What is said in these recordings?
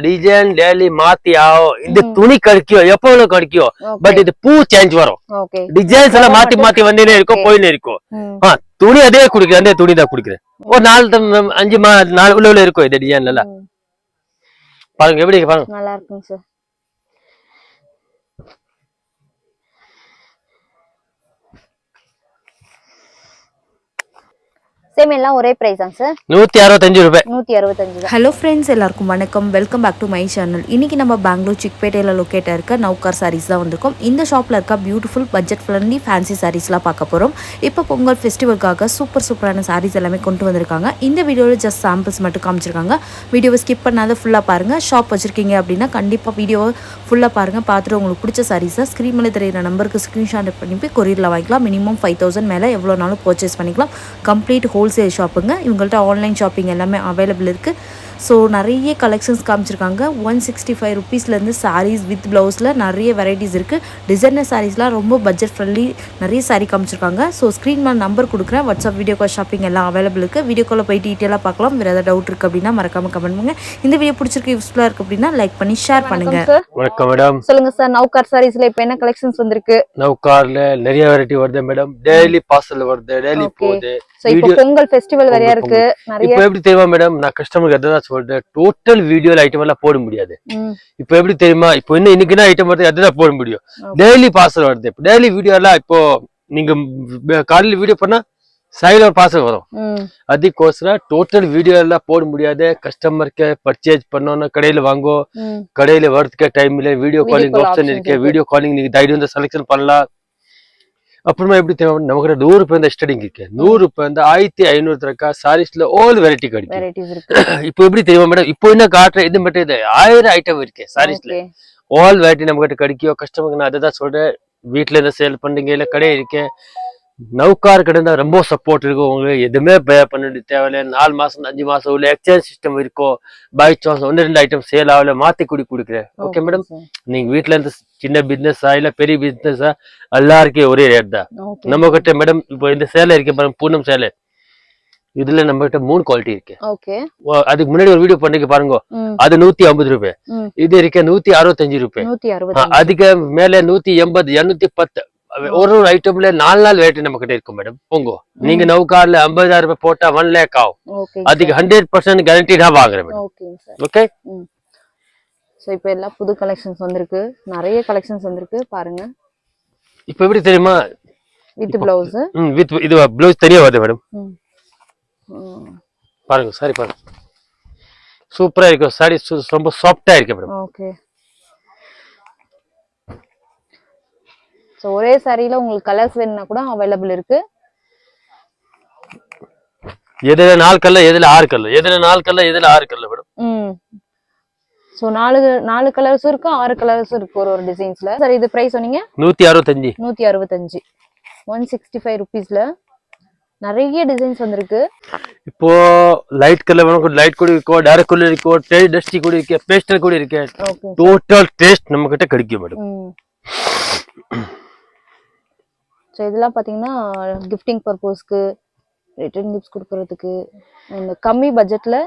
Design daily மாத்தி ஆகும். இந்த துணி கிடைக்கும் எப்பவும் கிடைக்கும். பட் இது பூ சேஞ்ச் வரும். டிசைன்ஸ் எல்லாம் மாத்தி மாத்தி வந்துனே இருக்கும் போயினே இருக்கும். துணி அதே குடிக்கிறேன் அதே துணி தான் குடிக்கிறேன். ஒரு 4 5 உள்ள இருக்கும் இந்த டிசைன் எல்லாம். பாருங்க எப்படி பாருங்க. நல்லா இருக்குங்க சார். சேம் எல்லாம் ஒரே பிரைஸாங்க சார். 165 ரூபாய். 165. ஹலோ ஃப்ரெண்ட்ஸ், எல்லாருக்கும் வணக்கம். Welcome back to my channel. இன்னைக்கு நம்ம பெங்களூர் சிக்பேட்டையில் லொக்கேட்டாக இருக்க நௌகார் சாரீஸ் தான் வந்திருக்கோம். இந்த ஷாப்பில் இருக்க பியூட்டிஃபுல் பட்ஜெட் ஃப்ரெண்ட்லி ஃபேன்சி சாரீஸ்லாம் பார்க்க போகிறோம். இப்போ பொங்கல் ஃபெஸ்டிவலுக்காக சூப்பரான சாரீஸ் எல்லாமே கொண்டு வந்திருக்காங்க. இந்த வீடியோவில் ஜஸ்ட் சாம்பிள்ஸ் மட்டும் காமிச்சிருக்காங்க. வீடியோவை ஸ்கிப் பண்ணாத ஃபுல்லாக பாருங்கள். ஷாப் வச்சுருக்கீங்க அப்படின்னா கண்டிப்பாக வீடியோவை ஃபுல்லாக பாருங்கள். பார்த்துட்டு உங்களுக்கு பிடிச்ச சாரீஸை ஸ்க்ரீன் மேலே தெரியிற நம்பருக்கு ஸ்க்ரீன்ஷாட் பண்ணி போய் கொரியரில் வாங்கிக்கலாம். மினிமம் 5000 மேலே எவ்வளோ நாளும் பர்ச்சேஸ் பண்ணிக்கலாம். கம்ப்ளீட் ஹோல்சேல் ஷாப்புங்க. இவங்கள்ட்ட ஆன்லைன் ஷாப்பிங் எல்லாமே அவைலபிள் இருக்குது. ஸோ நிறைய கலெக்ஷன்ஸ் காமிச்சிருக்காங்க. 165 ருபீஸ்லேருந்து சாரீஸ் வித் ப்ளவுஸில் நிறைய வெரைட்டிஸ் இருக்குது. டிசைனர் சாரீஸ்லாம் ரொம்ப பட்ஜெட் ஃப்ரெண்ட்லி நிறைய சாரீ காமிச்சிருக்காங்க. ஸோ ஸ்க்ரீன் மேலே நம்பர் கொடுக்குறேன். வாட்ஸ்அப் வீடியோ கால் ஷாப்பிங் எல்லாம் அவைலபிள் இருக்குது. வீடியோ காலில் போய் டீட்டெயிலாக பார்க்கலாம். வேறு ஏதாவது டவுட் இருக்குது அப்படின்னா மறக்காமல் கமெண்ட் பண்ணுங்க. இந்த வீடியோ பிடிச்சிருக்கு யூஸ்ஃபுல்லாக இருக்குது அப்படின்னா லைக் பண்ணி ஷேர் பண்ணுங்க. வணக்கம் மேடம். சொல்லுங்க சார். நௌகார் சாரீஸ்ல இப்போ என்ன கலெக்ஷன்ஸ் வந்திருக்கு? நௌகார்ல நிறைய வெரைட்டி வருது மேடம். டெய்லி பார்சல் வருது, டெய்லி போகுது. சோ இப்போ பொங்கல் ஃபெஸ்டிவல் வேறயா இருக்கு. நிறைய இப்போ எப்படி தெரியுமா மேடம், நான் கஸ்டமருக்கு அதான் சொல்றேன், டோட்டல் வீடியோல ஐட்டம் எல்லாம் போட முடியாது. இப்போ எப்படி தெரியுமா, இப்போ இன்னைக்கு ஐட்டம் வருது அதுதான் போட முடியும். டெய்லி பார்சல் வருது. டெய்லி வீடியோ எல்லாம் இப்போ நீங்க காலையில வீடியோ பண்ணா சைடுல ஒரு பார்சல் வரும். அதுக்கோசரம் டோட்டல் வீடியோ எல்லாம் போட முடியாது. கஸ்டமருக்கு பர்ச்சேஸ் பண்ணோம்னா கடையில வாங்கோ, கடையில வரதுக்கு டைம் இல்ல. வீடியோ காலிங் ஆப்ஷன் இருக்கு. வீடியோ காலிங் நீங்க தைரியம் செலக்ஷன் பண்ணலாம். அப்புறமா எப்படி தெரியும், நம்ம கிட்ட 100 ரூபாய் ஸ்டடிங் இருக்கு. 100 ரூபாய் 1500 இருக்கா சாரீஸ்ல ஆல் வெரைட்டி கிடைக்கும். இப்போ எப்படி தெரியுமா மேடம், இப்போ என்ன காட்டுற இது மட்டும் இது 1000 ஐட்டம் இருக்கு சாரீஸ்ல. ஆல் வெரைட்டி நம்ம கிட்ட கிடைக்கும். கஸ்டமருக்கு நான் அதை தான் சொல்றேன். வீட்டுல இருந்து சேல் பண்றீங்க இல்ல கடை இருக்கேன், நௌகார் கடை தான் ரொம்ப சப்போர்ட் இருக்கும். உங்களுக்கு எதுவுமே பே பண்ண தேவையில்ல. 4 மாசம் 5 மாசம் உள்ள எக்ஸ்சேஞ்ச் சிஸ்டம் இருக்கும். பை சான்ஸ் 1-2 ஐட்டம் சேல் ஆகல மாத்தி கொடுக்குறேன். Okay madam. நீங்க வீட்டுல இருந்து சின்ன பிசினஸ் இல்ல பெரிய பிசினஸ் எல்லாருக்கும் ஒரே ரேட் தான் நம்ம கிட்ட மேடம். இப்போ இந்த சேலை இருக்கு பாருங்க, பூனம் சேலை. இதுல நம்ம கிட்ட 3 குவாலிட்டி இருக்கு. அதுக்கு முன்னாடி ஒரு வீடியோ பண்ணிக்க பாருங்க. அது 150 ரூபாய். இது இருக்கு 165 ரூபாய். அதுக்கு மேல 180 210. ஒரு ஐட்டம்ல 4 நாள் வெரைட்டி நம்ம கிட்ட இருக்கும் மேடம். போங்க நீங்க நௌகார்ல 50000 ரூபாய் போட்டா 1 lakh ஆகும். அதுக்கு 100% கேரண்டிடா வாங்குறேன் மேடம். ஓகே. சோ இப்போ எல்லாம் புது கலெக்ஷன்ஸ் வந்திருக்கு. நிறைய கலெக்ஷன்ஸ் வந்திருக்கு பாருங்க. இப்போ எப்படி தெரியுமா, வித் ப்ளவுஸ். வித் இது ப்ளவுஸ் தனியா வருது மேடம். பாருங்க சாரி பாருங்க, சூப்பரா இருக்கு சாரி. ரொம்ப சாஃப்ட்டா இருக்கு மேடம். ஓகே. சோ ஒரே சாரியில உங்களுக்கு கலர்ஸ் வேணும்னா கூட அவைலபிள் இருக்கு. எதுல 4 கலர், எதுல 6 கலர், எதுல 4 கலர், எதுல 6 கலர் மேடம். சோ 4 கலர்ஸ் இருக்கு, 6 கலர்ஸ் இருக்கு ஒரு டிசைன்ஸ்ல. சார் இது பிரைஸ் சொன்னீங்க 165. 165 165 ரூபீஸ்ல நிறைய டிசைன்ஸ் வந்திருக்கு. இப்போ லைட் கலர் வேணும், லைட் கூட இருக்கு, டார்க் கலர் இருக்கு, டேஸ்ட் டஸ்டி கூட இருக்கு, பேஸ்டல் கூட இருக்கு. டோட்டல் டேஸ்ட் நம்ம கிட்ட கிடைக்கும் மேடம். சோ இதெல்லாம் பாத்தீங்கன்னா கிஃப்டிங் பர்பஸ்க்கு, ரிட்டர்ன் கிஃப்ட்ஸ் கொடுக்கறதுக்கு, இந்த கம்மி பட்ஜெட்ல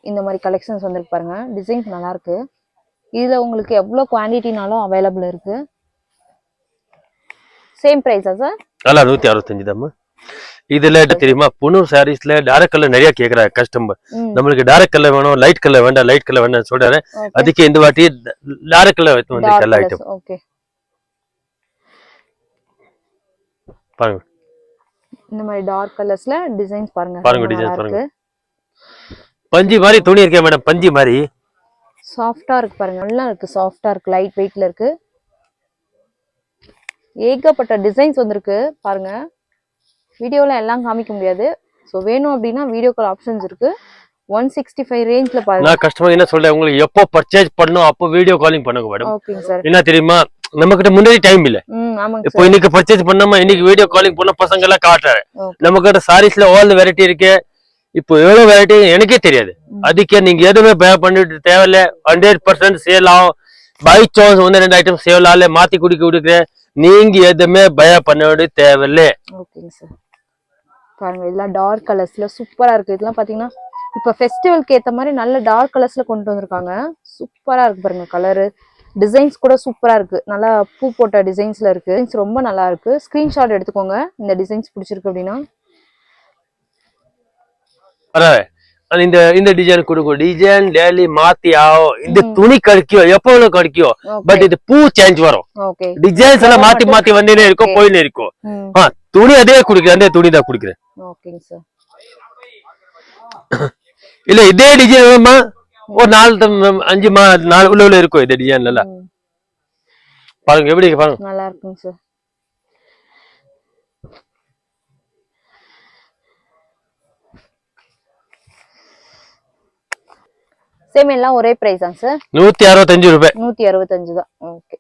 இந்த மாதிரி கலெக்ஷன்ஸ் வந்திருக்கு பாருங்க. டிசைன்ஸ் நல்லா இருக்கு. இதுல உங்களுக்கு எவ்வளவு குவாண்டிட்டினாலும் அவைலபிள் இருக்கு. சேம் பிரைஸா சார்? அல்ல 165 தான். இதுல தெரியுமா, புனூர் சாரீஸ்ல டார்க் கலர் நிறைய கேக்குறாங்க கஸ்டமர். நம்மளுக்கு டார்க் கலர் வேணும், லைட் கலர் வேண்டாம், லைட் கலர் வேண்டாம் சொல்றாரு. அதுக்கு இந்த வாட்டி டார்க் கலர் வந்து எல்லா ஐட்டம். ஓகே பாருங்க, இந்த மாதிரி டார்க் கலர்ஸ்ல டிசைன்ஸ் பாருங்க. பாருங்க டிசைன்ஸ் பாருங்க. பஞ்சி மாதிரி துணி இருக்கே மேடம், பஞ்சி மாதிரி சாஃப்ட்டா இருக்கு பாருங்க. நல்லா இருக்கு, சாஃப்ட்டா இருக்கு, லைட் வெயிட்ல இருக்கு. ஏகப்பட்ட டிசைன்ஸ் வந்திருக்கு பாருங்க. வீடியோல எல்லாம் காமிக்க முடியாது. சோ வேணும் அப்படின்னா வீடியோ கால் ஆப்ஷன்ஸ் இருக்கு. 165 ரேஞ்ச்ல பாருங்க. நான் கஸ்டமர் என்ன சொல்றேன், உங்களுக்கு எப்போ பர்ச்சேஸ் பண்ணனும் அப்போ வீடியோ காலிங் பண்ணுங்க மேடம். Okay sir. என்ன தெரியுமா, நம்ம கிட்ட முன்னாடி டைம் இல்ல. இப்போ இன்னைக்கு பர்ச்சேஸ் பண்ணாம இன்னைக்கு வீடியோ காலிங் பண்ண பசங்க எல்லாம் காட்டுறாரு. நம்ம கிட்ட சாரீஸ்ல ஆல் வெரைட்டி இருக்கு. இப்போ எவ்வளவு வெரைட்டி எனக்கே தெரியாது. அதுக்கே நீங்க எதுவுமே பே பண்ணிட்டு தேவையில்ல. 100% சேல் ஆகும். பை சான்ஸ் 1-2 ஐட்டம் சேல் ஆகல மாத்தி கொடுக்குறேன். நீங்க எதுவுமே பய பண்ண வேண்டிய தேவையில்ல. ஓகேங்க சார். பாருங்க இதெல்லாம் டார்க் கலர்ஸ்ல சூப்பரா இருக்கு. இதெல்லாம் பாத்தீங்கன்னா இப்ப ஃபெஸ்டிவல்க்கு ஏத்த மாதிரி நல்ல டார்க் கலர்ஸ்ல கொண்டு வந்திருக்காங்க. சூப்பரா இருக்கு பாருங்க கலரு. டிசைன்ஸ் கூட சூப்பரா இருக்கு. நல்லா பூ போட்ட டிசைன்ஸ்ல இருக்கு. ரொம்ப நல்லா இருக்கு. ஸ்கிரீன்ஷாட் எடுத்துக்கோங்க இந்த டிசைன்ஸ் பிடிச்சிருக்கு அப்படின்னா. இந்த இந்த டிசைன் கொடுங்க. டிசைன் டெய்லி மாத்தி ஆகும். இந்த துணி கிடைக்கும் எப்பவும் கிடைக்கும். பட் இது பூ சேஞ்ச் வரும். டிசைன்ஸ் எல்லாம் மாத்தி மாத்தி வந்தே இருக்கும் போயினே இருக்கும். துணி அதே குடுக்குறேன். அதே துணி தான் குடுக்குறேன். ஓகேங்க சார். இல்ல இதே டிசைன் ஒரு 4 5 உள்ள இருக்கும். இந்த டிசைன் எல்லாம் பாருங்க எப்படி பாருங்க. நல்லா இருக்குங்க சார். சேம் எல்லாம் ஒரே பிரைஸ் தான் சார். 165 ரூபாய். 165 தான். ஓகே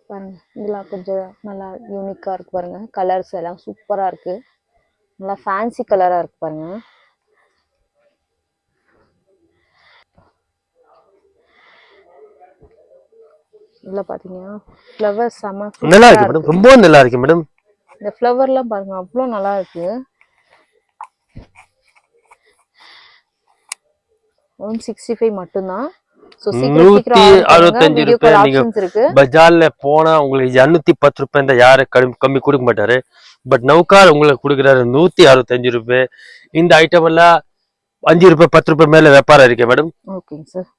பாருங்க இதெல்லாம் கொஞ்சம் நல்லா யூனிக்கா இருக்கு பாருங்க. கலர்ஸ் எல்லாம் சூப்பரா இருக்கு. நல்லா ஃபேன்சி கலரா இருக்கு பாருங்க. இதுல பாத்தீங்கன்னா ஃப்ளவர் செம நல்லா இருக்கு மேடம். ரொம்ப நல்லா இருக்கு மேடம். இந்த ஃப்ளவர்லாம் பாருங்க அவ்வளவு நல்லா இருக்கு. 165 மட்டும்தான். சோ சீக்கிரம் 165 ரூபாய். நீங்க பஜார்ல போனா உங்களுக்கு 210 ரூபாய் இந்த யாரு கம்மி கொடுக்க மாட்டாரு. பட் நௌகார் உங்களுக்கு கொடுக்குறாரு 165 ரூபாய். இந்த ஐட்டம் எல்லாம் 5 ரூபாய் 10 ரூபாய் மேல வியாபாரம் இருக்கு மேடம். ஓகேங்க சார்.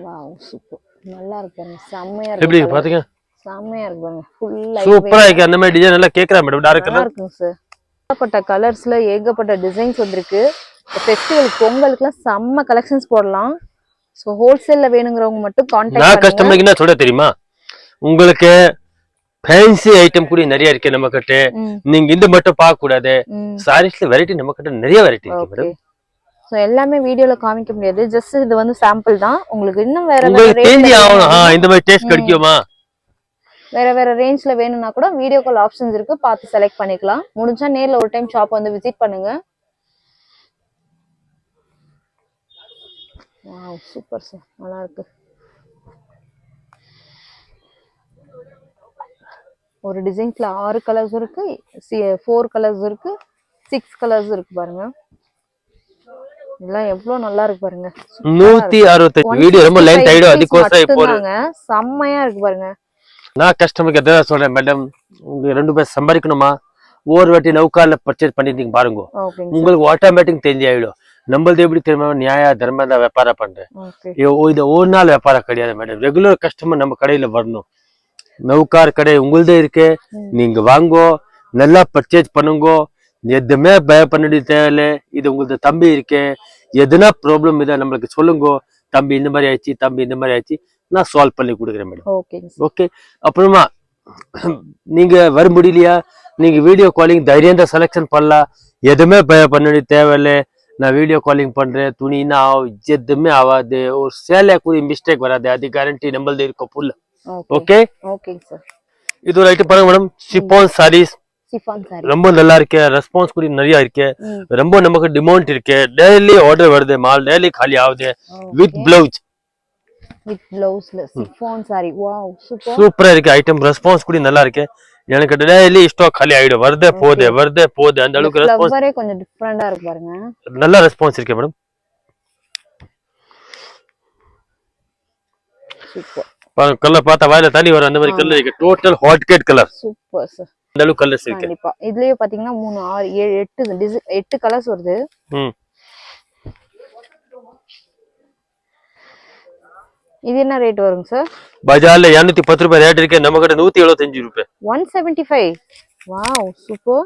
வாவ் சூப்பர் நல்லா இருக்கு. செமையா இருக்கு. எப்படி பாத்தீங்க? செமையா இருக்கு பாருங்க. ஃபுல் சூப்பரா இருக்கு. அந்த மாதிரி டிசைன் எல்லாம் கேக்குறா மேடம். டார்க் கலர் இருக்குங்க சார். ஏகப்பட்ட கலர்ஸ்ல ஏகப்பட்ட டிசைன்ஸ் வந்திருக்கு. ஃபெஸ்டிவல் பொங்கலுக்குலாம் செம்ம கலெக்ஷன்ஸ் போடலாம். சோ ஹோல்சேல்ல வேணும்ங்கறவங்க மட்டும் கான்டாக்ட் பண்ணுங்க. நான் கஸ்டமருக்கு என்ன சொல்ல தெரியுமா, உங்களுக்கு ஃபேன்சி ஐட்டம் கூட நிறைய இருக்கு நம்ம கிட்ட. நீங்க இந்த மட்டும் பார்க்க கூடாது. சாரீஸ்ல வெரைட்டி நம்ம கிட்ட நிறைய வெரைட்டி இருக்கு மேடம். சோ எல்லாமே வீடியோல காமிக்க முடியாது. ஜஸ்ட் இது வந்து சாம்பிள் தான். உங்களுக்கு இன்னும் வேற உங்களுக்கு தெரிஞ்சு ஆகணும். இந்த மாதிரி டேஸ்ட் கிடைக்குமா? வேற வேற ரேஞ்ச்ல வேணும்னா கூட வீடியோ கால் ஆப்ஷன்ஸ் இருக்கு. பார்த்து செலக்ட் பண்ணிக்கலாம். முடிஞ்சா நேர்ல ஒரு டைம் ஷாப் வந்து விசிட் பண்ணுங்க. வாவ் சூப்பர் சார் நல்லா இருக்கு. ஒரு டிசைன்ஸ்ல 6 கலர்ஸ் இருக்கு, 4 கலர்ஸ் இருக்கு, 6 கலர்ஸ் இருக்கு பாருங்க. இதெல்லாம் எவ்வளவு நல்லா இருக்கு பாருங்க. 165 வீடியோ ரொம்ப லென்த் ஆயிடும். அதுக்கோசரம் இப்போ செம்மையா இருக்கு பாருங்க. நான் கஸ்டமருக்கு எதாவது சொல்றேன் மேடம், உங்க 2 பேர் சம்பாதிக்கணுமா ஒரு வாட்டி நௌகார்ல பர்ச்சேஸ் பண்ணிட்டீங்க பாருங்க, உங்களுக்கு ஆட்டோமேட்டிக் தெரிஞ்சு ஆயிடும். நம்மளது எப்படி தெரியுமா, நியாய தர்ம தான் வியாபாரம் பண்றேன். இது ஒரு நாள் வியாபாரம் கிடையாது மேடம். ரெகுலர் கஸ்டமர் நம்ம கடையில வரணும். நௌகார் கடை உங்களுதே இருக்கு. நீங்க வாங்கோ, நல்லா பர்ச்சேஸ் பண்ணுங்க. எதுவுமே பயம் பண்ணி தேவையில்ல. இது உங்களுக்கு தம்பி இருக்கு, எதுனா ப்ராப்ளம் இதை நம்மளுக்கு சொல்லுங்க. தம்பி இந்த மாதிரி ஆயிடுச்சு, தம்பி இந்த மாதிரி ஆயிடுச்சு, நான் சால்வ் பண்ணி கொடுக்குறேன் மேடம். ஓகே. அப்புறமா நீங்க வர முடியலையா, நீங்க வீடியோ காலிங் தைரியம் தான் செலக்ஷன் பண்ணலாம். எதுவுமே பயம் பண்ணி தேவையில்லை. நான் வீடியோ காலிங் பண்றேன், துணினா எதுவுமே ஆகாது. ஒரு சேலை கூட மிஸ்டேக் வராது. அது கேரண்டி நம்மளது இருக்கும் ஃபுல். Okay sir. இது ஒரு ஐட்டம் பாருங்க மேடம். ஷிஃபான் சாரீஸ் ரொம்ப நல்லா இருக்கு. ரெஸ்பான்ஸ் கூட நிறைய இருக்கு. ரொம்ப நமக்கு டிமாண்ட் இருக்கு. டெய்லி ஆர்டர் வருது. மால் டெய்லி காலி ஆகுது. With blouse chiffon sorry. Wow super சூப்பரா இருக்கு ஐட்டம். ரெஸ்பான்ஸ் கூட நல்லா இருக்கு. எனக்கு டெய்லி ஸ்டாக் காலி ஆயிடும். வருதே போகுது அந்த அளவுக்கு ரெஸ்பான்ஸ் கொஞ்சம் டிஃபரெண்டா இருக்கு பாருங்க. நல்ல ரெஸ்பான்ஸ் இருக்கு மேடம். சூப்பர். கலர் பார்த்தா வாயில தண்ணி வரும். அந்த மாதிரி கலர் இருக்கு. Total hot cake colour. Super sir. அந்த அளவுக்கு கலர்ஸ் இருக்கு. கண்டிப்பா இதுலயே பாத்தீங்கன்னா 3 6 7 8 கலர்ஸ் வருது. இது என்ன ரேட் வருங்க சார்? பஜார்ல 210 ரூபாய் ரேட் இருக்கு. நம்ம கிட்ட 175 ரூபாய். 175. Wow super.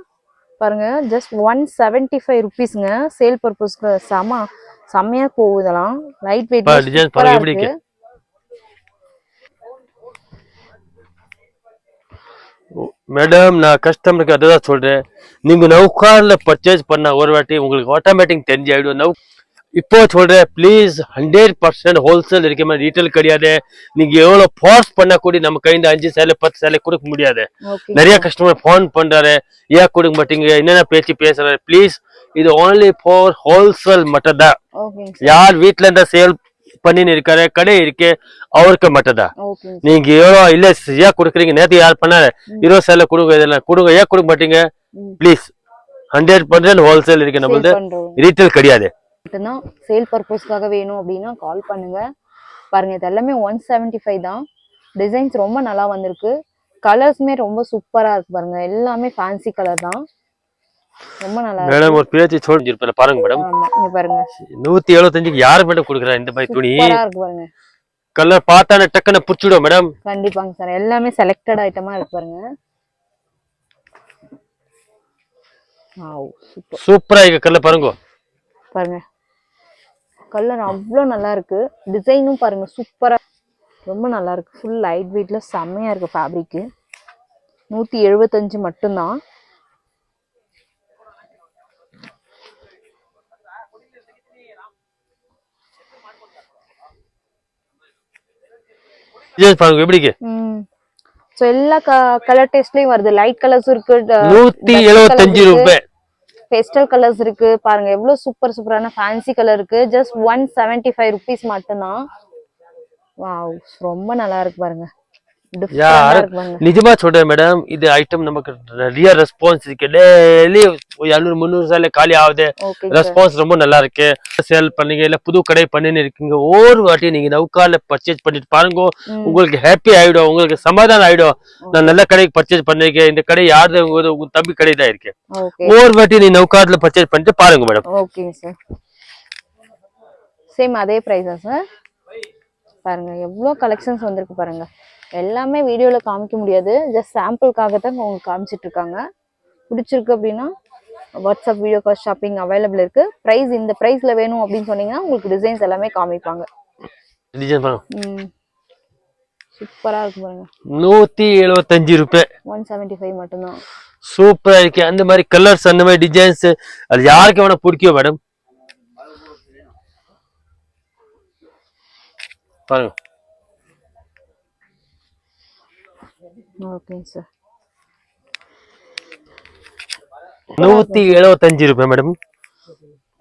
பாருங்க ஜஸ்ட் 175 ரூபீஸ்ங்க. சேல் பர்பஸ்க்கு செமையா போகுது. இதெல்லாம் லைட் வெயிட் டிசைன் பாருங்க எப்படி இருக்கு. மேடம் நான் கஸ்டமருக்கு அதான் சொல்றேன், நீங்க நௌகார்ல பர்ச்சேஸ் பண்ண ஒரு வாட்டி உங்களுக்கு ஆட்டோமேட்டிக் தெரிஞ்சு ஆயிடும். இப்போ சொல்றேன் ப்ளீஸ் 100% ஹோல்சேல் இருக்க மாதிரி ரீட்டைல் கிடையாது. நீங்க எவ்வளவு ஃபோர்ஸ் பண்ண கூட நம்ம கையில 5 சேலை 10 சேலை கொடுக்க முடியாது. நிறைய கஸ்டமர் போன் பண்றாரு, ஏன் கொடுக்க மாட்டீங்க, என்னென்ன பேச்சு பேசுறாரு. ப்ளீஸ் இது ஓன்லி ஃபார் ஹோல்சேல் மட்டும் தான். யார் வீட்டுல இருந்தா சேல் பண்ணின்னு இருக்காரு, கடை இருக்கு, அவருக்கு மட்டும்தான். நீங்க எவ்வளவு இல்ல ஏன் கொடுக்குறீங்க, நேற்று யார் பண்ணாரு 20 சேலை கொடுங்க, இதெல்லாம் கொடுங்க, ஏன் கொடுக்க மாட்டீங்க ப்ளீஸ். 100% ஹோல்சேல் இருக்கு நம்மளது, ரீட்டைல் கிடையாது. மட்டும்தான் சேல் பர்பஸ்க்காக வேணும் அப்படின்னா கால் பண்ணுங்க. பாருங்க இது எல்லாமே 175 தான். டிசைன்ஸ் ரொம்ப நல்லா வந்திருக்கு. கலர்ஸ்மே ரொம்ப சூப்பரா இருக்கு பாருங்க. எல்லாமே ஃபேன்சி கலர் தான். ரொம்ப நல்லா இருக்கு மேடம். ஒரு பேச்சு சொல்லிருப்பல பாருங்க மேடம். ஆமா இங்க பாருங்க 175க்கு யாரு மேடம் கொடுக்குறா இந்த மாதிரி துணி? சூப்பரா இருக்கு பாருங்க. கலர் பார்த்தானே டக்குன்னு புடிச்சிடும் மேடம். கண்டிப்பாங்க சார். எல்லாமே செலக்டட் ஐட்டமா இருக்கு பாருங்க. Wow super. சூப்பரா இருக்கு கலர் பாருங்க. பாருங்க கலர் அவ்வளோ நல்லா இருக்கு. டிசைனும் பாருங்க சூப்பரா ரொம்ப நல்லா இருக்கு. ஃபுல் லைட் வெயிட்ல செம்மையா இருக்கு ஃபேப்ரிக். 175 மட்டும்தான். பாருங்க எப்படிக்கு. சோ எல்லா கலர் டேஸ்ட்லயும் வருது. லைட் கலர்ஸ் இருக்கு, 175 ரூபாய். பேஸ்டல் கலர்ஸ் இருக்கு. பாருங்க எவ்வளவு சூப்பர் சூப்பரான ஃபேன்சி கலர் இருக்கு. ஜஸ்ட் 175 ருபீஸ் மட்டும்தான். வாவ் ரொம்ப நல்லா இருக்கு பாருங்க. நிஜமா சொல்றேன் மேடம், இது ஐட்டம் நமக்கு நிறைய ரெஸ்பான்ஸ் இருக்கு. டெய்லி 200-300 சேல் காலி ஆகுது. ரெஸ்பான்ஸ் ரொம்ப நல்லா இருக்கு. சேல் பண்ணீங்க இல்ல புது கடை பண்ணின்னு இருக்கீங்க, ஒரு வாட்டி நீங்க நவுகால பர்ச்சேஸ் பண்ணிட்டு பாருங்க. உங்களுக்கு ஹாப்பி ஆயிடும், உங்களுக்கு சமாதானம் ஆயிடும். நான் நல்ல கடைக்கு பர்ச்சேஸ் பண்ணிருக்கேன், இந்த கடை யாரு உங்க தம்பி கடை தான் இருக்கு. ஒரு வாட்டி நீ நவுகாட்ல பர்ச்சேஸ் பண்ணிட்டு பாருங்க மேடம். Okay sir. சேம் அதே பிரைஸா சார்? பாருங்க எவ்வளவு கலெக்ஷன்ஸ் வந்திருக்கு பாருங்க. எல்லாமே வீடியோல காமிக்க முடியாது, ஜஸ்ட் சாம்பிளுக்காக தான் உங்களுக்கு காமிச்சிட்டு இருக்காங்க. பிடிச்சிருக்கு அப்படின்னா WhatsApp video call shopping available இருக்கு. பிரைஸ் இந்த பிரைஸ்ல வேணும் அப்படின்னு சொன்னீங்கன்னா உங்களுக்கு டிசைன்ஸ் எல்லாமே காமிப்பாங்க. சூப்பரா இருக்கு பாருங்க. 175 ரூபாய். 175 மட்டும்தான். சூப்பரா இருக்கு. அந்த மாதிரி கலர்ஸ் அந்த மாதிரி டிசைன்ஸ் அது யாருக்கு வேணா பிடிக்கும் மேடம். பாருங்க. Okay sir. 175 ரூபாய் மேடம்.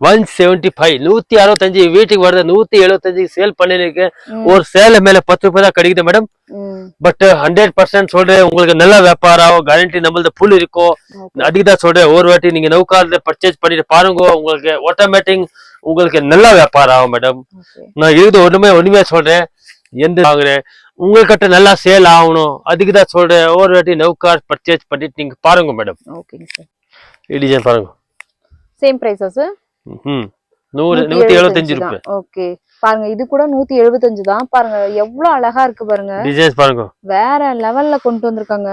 175 165 வீட்டுக்கு வருது. 175 சேல் பண்ணிருக்கேன். ஒரு சேல மேல 10 ரூபாய் தான் கிடைக்குது மேடம். பட் 100% சொல்றேன், உங்களுக்கு நல்ல வியாபாரம் கேரண்டி நம்மளது ஃபுல் இருக்கும். அதுக்குதான் சொல்றேன், ஒரு வாட்டி நீங்க நவுகார்ல பர்ச்சேஸ் பண்ணிட்டு பாருங்க, உங்களுக்கு ஆட்டோமேட்டிக் உங்களுக்கு நல்ல வியாபாரம் ஆகும் மேடம். நான் இது ஒண்ணுமே சொல்றேன், எந்த வாங்குறேன் உங்ககிட்ட நல்லா சேல் ஆகணும், அதுக்குதான் சொல்றேன். ஒரு வாட்டி நவுகார் பர்ச்சேஸ் பண்ணிட்டு நீங்க பாருங்க மேடம். ஓகேங்க சார். டிசைன் பாருங்க. சேம் பிரைஸா சார்? 175 ரூபாய். ஓகே பாருங்க இது கூட 175 தான். பாருங்க எவ்வளவு அழகா இருக்கு பாருங்க. டிசைன்ஸ் பாருங்க வேற லெவல்ல கொண்டு வந்திருக்காங்க.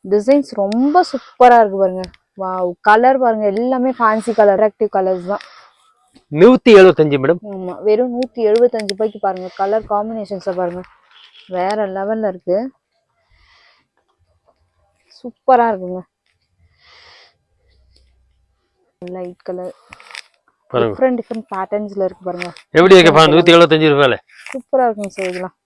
டிசைன்ஸ் ரொம்ப சூப்பரா இருக்கு பாருங்க. வாவ் கலர் பாருங்க எல்லாமே ஃபேன்சி கலர், அட்ராக்டிவ் கலர்ஸ் தான். 175 மேடம். ஆமா வெறும் 175 ரூபாய்க்கு பாருங்க. கலர் காம்பினேஷன்ஸ் பாருங்க வேற லெவல்ல இருக்கு. சூப்பரா இருக்குங்க. லைட் கலர் டிஃபரண்ட் பேட்டர்ன்ஸ்ல இருக்கு பாருங்க. எப்படி இருக்கு பாருங்க. 175 ரூபாயில சூப்பரா இருக்குங்க சார். இதெல்லாம்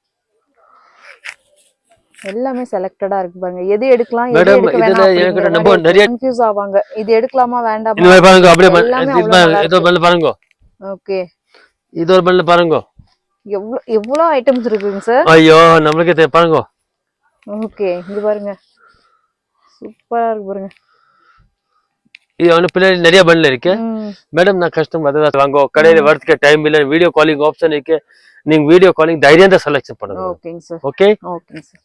எல்லாமே செலக்டடா இருக்கு பாருங்க. எது எடுக்கலாம் எது எடுக்க வேண்டாம் எனக்கு நம்ம நிறைய கன்ஃபியூஸ் ஆவாங்க. இது எடுக்கலாமா வேண்டாமா. இந்த மாதிரி பாருங்க. அப்படியே இதோ பல்ல பாருங்க. ஓகே இது ஒரு பல்ல பாருங்க. எவ்வளவு ஐட்டம்ஸ் இருக்குங்க சார். ஐயோ நமக்கு பாருங்க. ஓகே இது பாருங்க சூப்பரா இருக்கு பாருங்க. இது அவனு பின்னாடி நிறைய பல்ல இருக்கு மேடம். நான் கஸ்டமர் அதை வாங்க கடையில வரதுக்கு டைம் இல்ல. வீடியோ காலிங் ஆப்ஷன் இருக்கு, நீங்க வீடியோ காலிங் தைரியம் தான் செலக்ஷன் பண்ணுங்க. ஓகேங்க சார். ஓகே ஓகேங்க சார்.